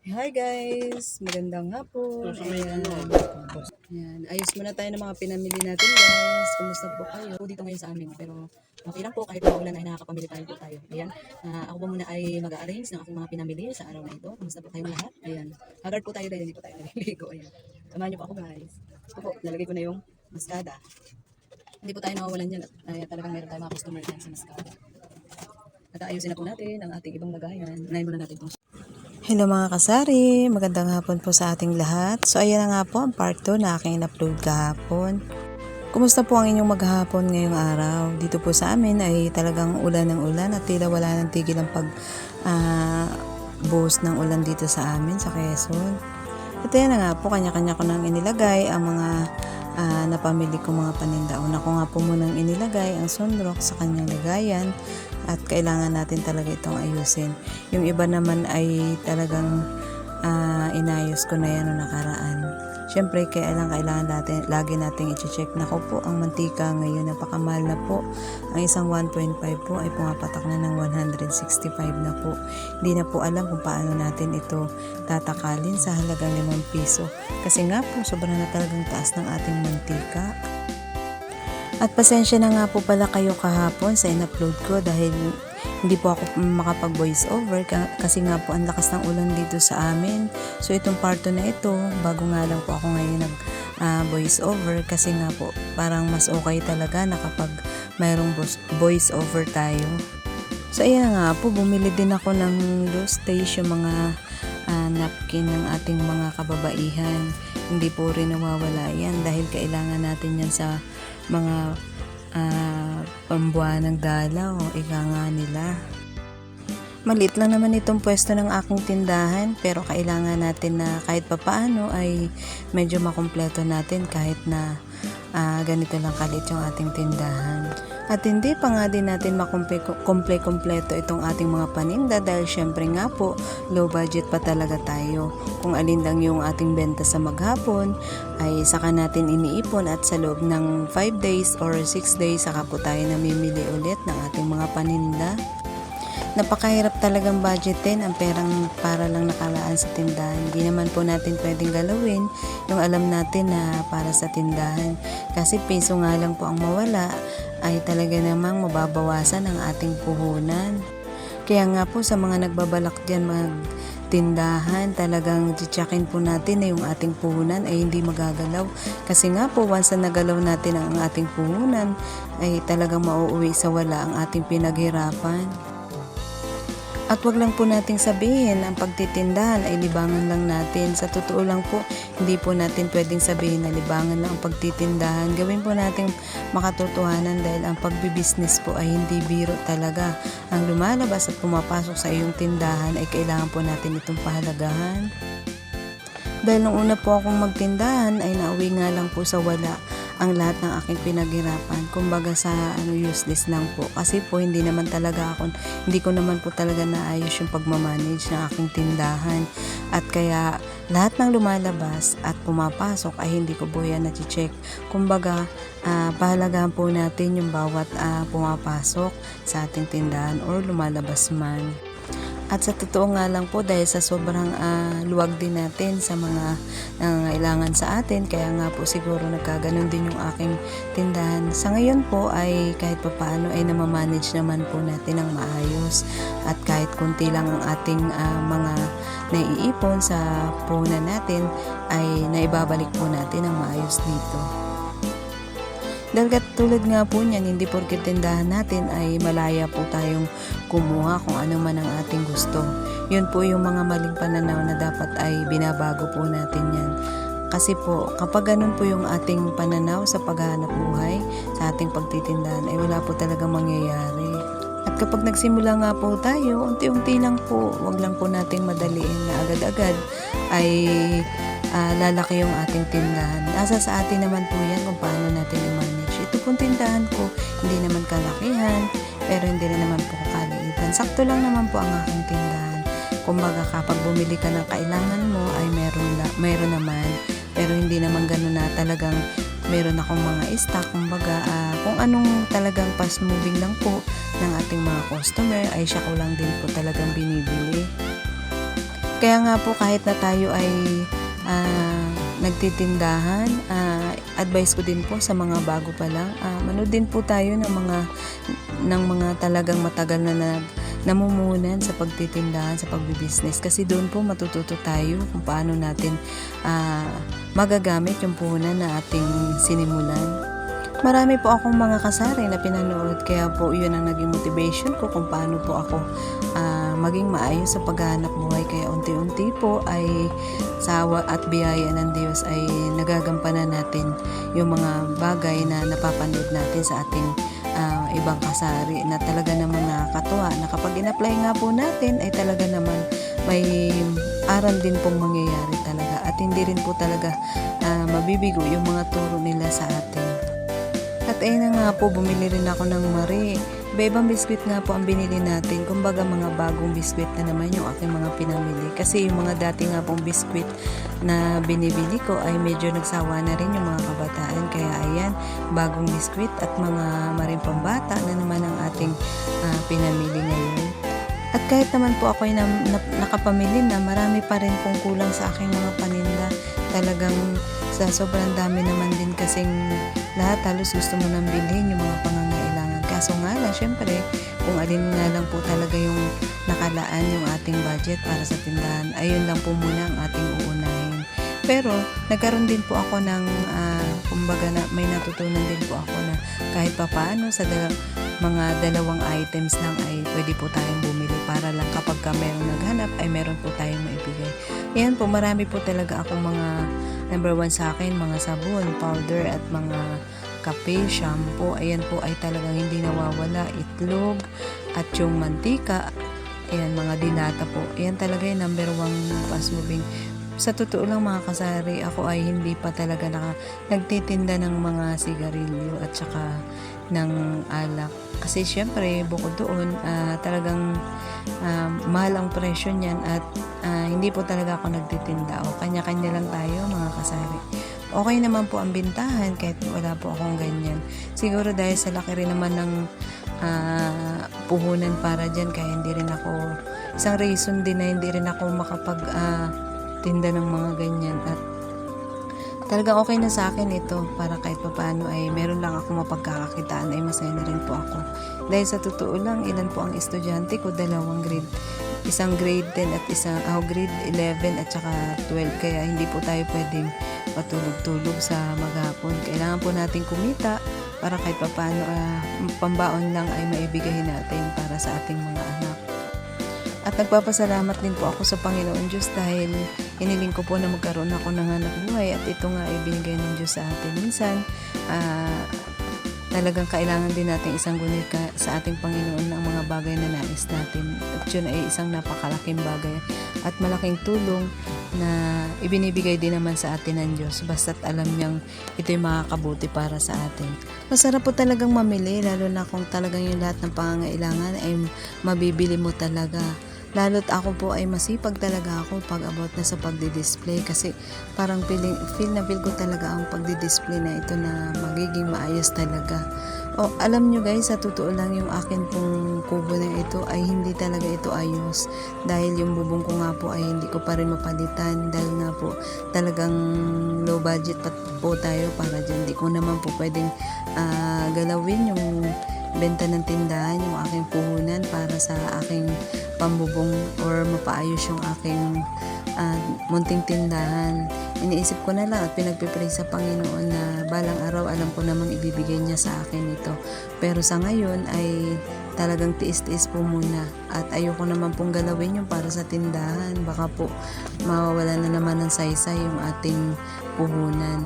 Hi guys! Magandang hapon. Ayan. Ayan. Ayos muna tayo ng mga pinamili natin guys. Kumusta po kayo? Dito ngayon sa amin. Pero okay lang po kahit maulan ay nakakapamili tayo po tayo. Ayan. Ako po muna ay mag-a-arrange ng aking mga pinamili sa araw na ito. Kumusta po kayong lahat? Ayan. Haggard po tayo dahil hindi po tayo naliligo. Ayan. Samahan niyo po ako guys. Ito po, nalagay ko na yung mascada. Hindi po tayo nawawalan dyan. Ay, talagang meron tayong mga customer dyan sa mascada. At ayusin na po natin ang ating ibang lagayan. Unahin muna natin itong. Hello mga kasari, magandang hapon po sa ating lahat. So ayan na nga po ang part 2 na aking upload kahapon. Kumusta po ang inyong maghapon ngayong araw? Dito po sa amin ay talagang ulan ng ulan at tila wala nang tigil ang buhos ng ulan dito sa amin sa Quezon. At ayan na nga po, kanya-kanya ko nang inilagay ang mga napamili ko mga paninda. Una ko nga po munang inilagay ang sunrock sa kanyang lagayan at kailangan natin talaga itong ayusin. Yung iba naman ay talagang inayos ko na yan noong nakaraan. Siyempre, kailangan natin, lagi natin i-check na ko po ang mantika ngayon. Napakamahal na po. Ang isang 1.5 po ay pumapatak na ng 165 na po. Hindi na po alam kung paano natin ito tatakalin sa halagang 5 piso. Kasi nga po, sobrang na talagang taas ng ating mantika. At pasensya na nga po pala kayo kahapon sa in-upload ko dahil hindi po ako makapag voice over kasi nga po ang lakas ng ulan dito sa amin. So itong part 2 na ito, bago nga lang po ako ngayon nag voice over kasi nga po parang mas okay talaga na kapag mayroong voice over tayo. So ayan nga po, bumili din ako ng loose stage yung mga napkin ng ating mga kababaihan. Hindi po rin nawawala yan dahil kailangan natin yan sa mga pambuwanang dalaw o ika nga nila. Maliit lang naman itong pwesto ng aking tindahan pero kailangan natin na kahit papaano ay medyo makumpleto natin kahit na ganito lang kalit yung ating tindahan. At hindi pa nga din natin makumpleto itong ating mga paninda dahil syempre nga po low budget pa talaga tayo. Kung alin lang yung ating benta sa maghapon ay saka natin iniipon at sa loob ng 5 days or 6 days saka po tayo namimili ulit ng ating mga paninda. Napakahirap talagang budgetin ang perang para lang nakalaan sa tindahan. Hindi naman po natin pwedeng galawin yung alam natin na para sa tindahan. Kasi piso nga lang po ang mawala ay talaga namang mababawasan ang ating puhunan. Kaya nga po sa mga nagbabalak dyan magtindahan, talagang titsakin po natin na yung ating puhunan ay hindi magagalaw. Kasi nga po once na nagalaw natin ang ating puhunan ay talagang mauuwi sa wala ang ating pinaghirapan. At wag lang po nating sabihin ang pagtitindahan ay libangan lang natin. Sa totoo lang po, hindi po natin pwedeng sabihin na libangan lang ang pagtitindahan. Gawin po nating makatotohanan dahil ang pagbibusiness po ay hindi biro talaga. Ang lumalabas at pumapasok sa iyong tindahan ay kailangan po natin itong pahalagahan. Dahil nung una po akong magtindahan ay nauwi nga lang po sa wala ang lahat ng aking pinaghirapan. Kumbaga sa useless lang po. Kasi po hindi ko naman po talaga naayos yung pagmamanage ng aking tindahan. At kaya lahat ng lumalabas at pumapasok ay hindi ko po yan na-check. Kumbaga pahalagahan po natin yung bawat pumapasok sa ating tindahan or lumalabas man. At sa totoo nga lang po dahil sa sobrang luwag din natin sa mga nangangailangan sa atin, kaya nga po siguro nagkaganon din yung aking tindahan. Sa ngayon po ay kahit papaano ay namamanage naman po natin ang maayos at kahit kunti lang ang ating mga naiipon sa puhunan natin ay naibabalik po natin ang maayos dito. Dahil tulad nga po niyan, hindi porket tindahan natin ay malaya po tayong kumuha kung ano man ang ating gusto. Yun po yung mga maling pananaw na dapat ay binabago po natin yan. Kasi po, kapag ganun po yung ating pananaw sa paghahanap buhay, sa ating pagtitindahan, ay wala po talagang mangyayari. At kapag nagsimula nga po tayo, unti-unti lang po, wag lang po nating madaliin na agad-agad ay lalaki yung ating tindahan. Nasa sa atin naman po yan kung paano natin i-manage. Ito pong tindahan ko, hindi naman kalakihan, pero hindi rin naman po kaliitan. Sakto lang naman po ang aking tindahan. Kumbaga kapag bumili ka ng kailangan mo ay meron naman, pero hindi naman ganun na talagang meron akong mga stock. Kumbaga kung anong talagang fast moving lang po ng ating mga customer ay siya ko lang din po talagang binibili. Kaya nga po kahit na tayo ay nagtitindahan, advice ko din po sa mga bago pa lang, manood din po tayo ng mga talagang matagal na namumunan sa pagtitindahan, sa pagbibusiness, kasi doon po matututo tayo kung paano natin magagamit yung puhunan na ating sinimulan. Marami po akong mga kasari na pinanood, kaya po yun ang naging motivation ko kung paano po ako maging maayos sa paghahanap buhay. Kaya unti-unti po ay sawa at biyaya ng Diyos ay nagagampanan natin yung mga bagay na napapanood natin sa ating ibang kasari, na talaga namang nakakatuwa na kapag in-apply nga po natin ay talaga naman may aral din pong mangyayari talaga, at hindi rin po talaga mabibigo yung mga turo nila sa atin. At ayun na nga po, bumili rin ako ng Marie. Iba-ibang biskwit nga po ang binili natin. Kumbaga mga bagong biskwit na naman yung aking mga pinamili. Kasi yung mga dati nga pong biskwit na binibili ko ay medyo nagsawa na rin yung mga kabataan. Kaya ayan, bagong biskwit at mga Marie pambata na naman ang ating pinamili ngayon. At kahit naman po ako ay nakapamili na, marami pa rin pong kulang sa aking mga paninda. Talagang sa sobrang dami naman din kasing lahat halos gusto mo nang bilhin yung mga pangangailangan. Kaso nga lang, syempre, kung alin nga lang po talaga yung nakalaan yung ating budget para sa tindahan, ayun lang po muna ang ating uunahin. Pero nagkaroon din po ako ng kumbaga na may natutunan din po ako na kahit papaano sa mga dalawang items lang ay pwede po tayong bumili para lang kapag ka mayroong naghanap ay meron po tayong maibigay. Ayan po, marami po talaga akong mga number 1 sa akin, mga sabon, powder at mga kape, shampoo. Ayan po ay talagang hindi nawawala. Itlog at yung mantika. Ayan, mga dilata po. Ayan talaga yung number 1 fast moving. Sa totoo lang mga kasari, ako ay hindi pa talaga nagtitinda ng mga sigarilyo at saka ng alak. Kasi syempre, bukod doon, talagang mahal ang presyo niyan at hindi po talaga ako nagtitinda. O kanya-kanya lang tayo mga kasari. Okay naman po ang bintahan kahit wala po akong ganyan. Siguro dahil sa laki rin naman ng puhunan para dyan, kaya hindi rin ako, isang reason din na hindi rin ako tinda ng mga ganyan. At talagang okay na sa akin ito, para kahit papaano ay meron lang ako mapagkakakitaan ay masaya na rin po ako. Dahil sa totoo lang, ilan po ang estudyante ko, dalawang grade, isang grade 10 at grade 11 at saka 12, kaya hindi po tayo pwedeng patulog-tulog sa maghapon. Kailangan po natin kumita para kahit papaano pambaon lang ay maibigay natin para sa ating mga anak. At nagpapasalamat din po ako sa Panginoon Diyos dahil hiniling ko po na magkaroon ako ng hanap buhay, at ito nga ay binigay ng Diyos sa atin. Minsan, talagang kailangan din natin isang gunit sa ating Panginoon ng mga bagay na nais natin. At yun ay isang napakalaking bagay at malaking tulong na ibinibigay din naman sa atin ng Diyos, basta't alam niyang ito'y makakabuti para sa atin. Masarap po talagang mamili, lalo na kung talagang yung lahat ng pangangailangan ay mabibili mo talaga. Lalo't ako po ay masipag talaga ako pag about na sa pagdi-display, kasi parang feel ko talaga ang pagdi-display na ito na magiging maayos talaga. Alam nyo guys, sa totoo lang yung akin pong kubo na ito ay hindi talaga ito ayos, dahil yung bubong ko nga po ay hindi ko pa rin mapalitan, dahil nga po talagang low budget po tayo para dyan. Hindi ko naman po pwedeng galawin yung benta ng tindahan, yung aking puhunan para sa aking pambubong or mapaayos yung aking munting tindahan. Iniisip ko na lang at pinagpipray sa Panginoon na balang araw alam ko namang ibibigay niya sa akin ito. Pero sa ngayon ay talagang tiis-tiis po muna, at ayoko naman pong galawin yung para sa tindahan. Baka po mawawala na naman ng saysay yung ating puhunan.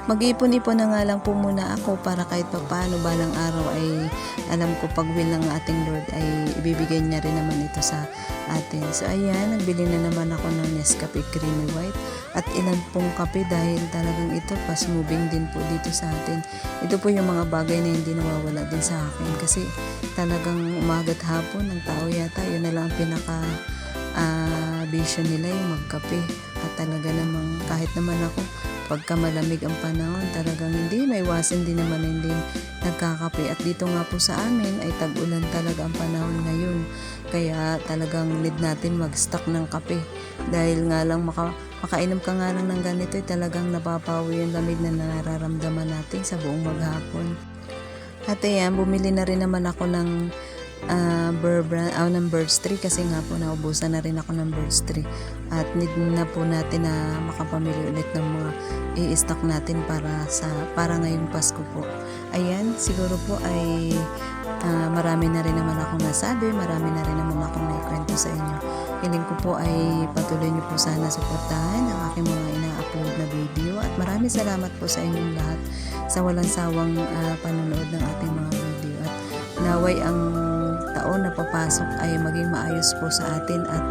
Mag-iipon-ipon na nga lang po muna ako para kahit papaano balang araw ay alam ko pag will ng ating Lord ay ibibigay niya rin naman ito sa atin. So ayan, nagbili na naman ako ng Nescafe Creamy White at ilan pong kape, dahil talagang ito fast moving din po dito sa atin. Ito po yung mga bagay na hindi nawawala din sa akin, kasi talagang umaga't hapon ng tao yata yun na lang ang pinaka vision nila, yung magkape. At talaga namang kahit naman ako pagka malamig ang panahon, talagang hindi maiwasan din naman hindi nagkakape. At dito nga po sa amin ay tag-ulan talaga ang panahon ngayon. Kaya talagang need natin mag-stock ng kape. Dahil nga lang makainom ka nga lang ng ganito, talagang napapawi yung lamig na nararamdaman natin sa buong maghapon. At ayan, bumili na rin naman ako ng ng birds tree kasi nga po naubusan na rin ako ng birds tree at need na po natin na makapamili ulit ng mga i-stock natin para ngayong Pasko po. Ayan, siguro po ay marami na rin naman akong nasabi, marami na rin naman akong naikwento sa inyo. Hiling ko po ay patuloy niyo po sana suportahan ang aking mga ina-upload na video at maraming salamat po sa inyong lahat sa walang sawang panonood ng ating mga video at naway ang taon na papasok ay maging maayos po sa atin at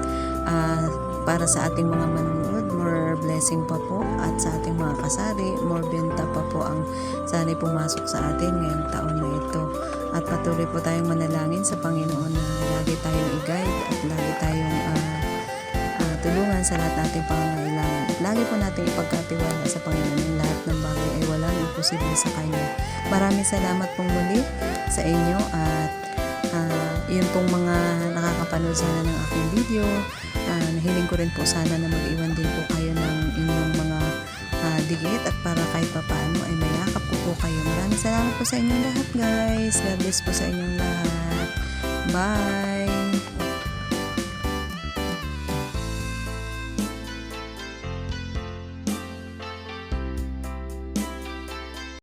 para sa ating mga manonood, more blessing pa po at sa ating mga kasari, more benta pa po ang sana'y pumasok sa atin ngayong taon na ito. At patuloy po tayong manalangin sa Panginoon na lagi tayong i-guide at lagi tayong tulungan sa lahat nating pangangailangan. At lagi po natin ipagkatiwala sa Panginoon ang lahat ng bagay ay walang imposible sa Kanya. Maraming salamat pong muli sa inyo at yun pong mga nakakapanood sana ng aking video. Nahiling ko rin po sana na mag-iwan din po kayo ng inyong mga digit at para kahit papaano ay mayakap ko po kayo. Maraming salamat po sa inyong lahat guys. God bless po sa inyong lahat. Bye!